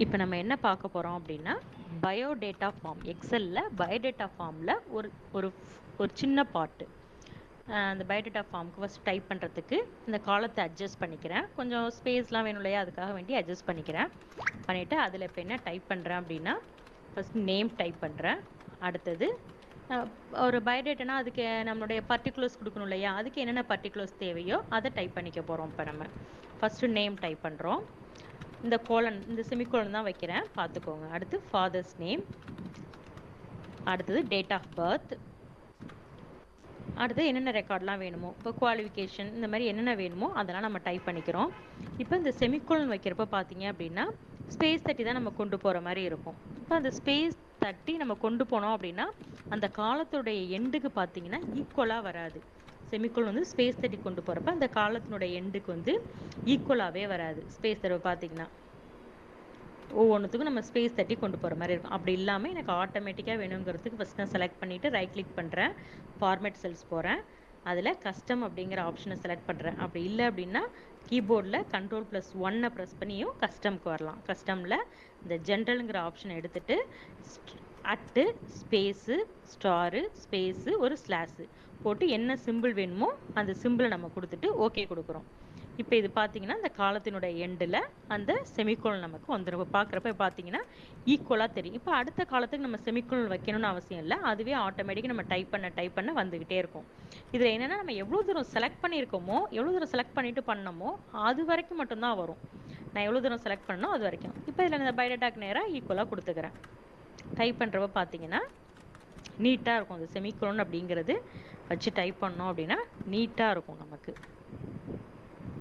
இப்போ நம்ம என்ன பார்க்க போகிறோம் அப்படின்னா பயோடேட்டா ஃபார்ம் எக்ஸலில் பயோடேட்டா ஃபார்மில் ஒரு ஒரு ஒரு சின்ன பாட்டு அந்த பயோடேட்டா ஃபார்முக்கு ஃபஸ்ட் டைப் பண்ணுறதுக்கு இந்த காலத்தை அட்ஜஸ்ட் பண்ணிக்கிறேன். கொஞ்சம் ஸ்பேஸ்லாம் வேணும் இல்லையா, அதுக்காக வேண்டி அட்ஜஸ்ட் பண்ணிக்கிறேன். பண்ணிவிட்டு அதில் இப்போ என்ன டைப் பண்ணுறேன் அப்படின்னா ஃபஸ்ட் நேம் டைப் பண்ணுறேன். அடுத்தது ஒரு பயோடேட்டானா அதுக்கு நம்மளுடைய பர்டிகுலர்ஸ் கொடுக்கணும் இல்லையா, அதுக்கு என்னென்ன பர்டிகுலர்ஸ் தேவையோ அதை டைப் பண்ணிக்க போகிறோம். இப்போ நம்ம ஃபஸ்ட்டு நேம் டைப் பண்ணுறோம். இந்த கோலன் இந்த செமிகோலன் தான் வைக்கிறேன், பார்த்துக்கோங்க. அடுத்து ஃபாதர்ஸ் நேம், அடுத்தது டேட் ஆஃப் பர்த், அடுத்து என்னென்ன ரெக்கார்ட்லாம் வேணுமோ, இப்போ குவாலிஃபிகேஷன் இந்த மாதிரி என்னென்ன வேணுமோ அதெல்லாம் நம்ம டைப் பண்ணிக்கிறோம். இப்போ இந்த செமிகோலன் வைக்கிறப்ப பார்த்தீங்க அப்படின்னா ஸ்பேஸ் தட்டி தான் நம்ம கொண்டு போகிற மாதிரி இருக்கும். இப்போ அந்த ஸ்பேஸ் தட்டி நம்ம கொண்டு போனோம் அப்படின்னா அந்த காலத்துடைய எண்டுக்கு பார்த்தீங்கன்னா ஈக்குவலாக வராது. செமிகோலன் வந்து ஸ்பேஸ் தட்டி கொண்டு போகிறப்ப அந்த காலத்தினுடைய எண்டுக்கு வந்து ஈக்குவலாகவே வராது. ஸ்பேஸ் தடவை பார்த்தீங்கன்னா ஒவ்வொன்றுத்துக்கும் நம்ம ஸ்பேஸ் தட்டி கொண்டு போகிற மாதிரி இருக்கும். அப்படி இல்லாமல் எனக்கு ஆட்டோமேட்டிக்காக வேணுங்கிறதுக்கு ஃபஸ்ட் நான் செலக்ட் பண்ணிவிட்டு ரைட் கிளிக் பண்ணுறேன், ஃபார்மேட் செல்ஸ் போகிறேன், அதில் கஸ்டம் அப்படிங்கிற ஆப்ஷனை செலக்ட் பண்ணுறேன். அப்படி இல்லை அப்படின்னா கீபோர்டில் Ctrl+1 ப்ரெஸ் பண்ணியும் கஸ்டம்க்கு வரலாம். கஸ்டமில் இந்த ஜென்ரலுங்கிற ஆப்ஷனை எடுத்துகிட்டு அட்டு ஸ்பேஸு ஸ்டாரு ஸ்பேஸு ஒரு ஸ்லாஸு போட்டு என்ன சிம்பிள் வேணுமோ அந்த சிம்பிளை நம்ம கொடுத்துட்டு ஓகே கொடுக்குறோம். இப்போ இது பார்த்தீங்கன்னா இந்த காலத்தினுடைய எண்டில் அந்த செமிகோலன் நமக்கு வந்துடும். பார்க்குறப்ப பார்த்தீங்கன்னா ஈக்குவலாக தெரியும். இப்போ அடுத்த காலத்துக்கு நம்ம செமிகோலன் வைக்கணும்னு அவசியம் இல்லை, அதுவே ஆட்டோமேட்டிக்காக நம்ம டைப் பண்ண வந்துக்கிட்டே இருக்கும். இதில் என்னென்னா நம்ம எவ்வளோ தூரம் செலக்ட் பண்ணியிருக்கோமோ, எவ்வளோ தூரம் செலக்ட் பண்ணிட்டு பண்ணமோ அது வரைக்கும் மட்டும்தான் வரும். நான் எவ்வளோ தூரம் செலக்ட் பண்ணணும் அது வரைக்கும். இப்போ இதில் இந்த பயோடேட்டாக்கு நேராக ஈக்குவலாக கொடுத்துக்கிறேன். டைப் பண்ணுறப்ப பார்த்தீங்கன்னா நீட்டாக இருக்கும். அந்த செமிகோலன் அப்படிங்கிறது வச்சு டைப் பண்ணோம் அப்படின்னா நீட்டாக இருக்கும் நமக்கு.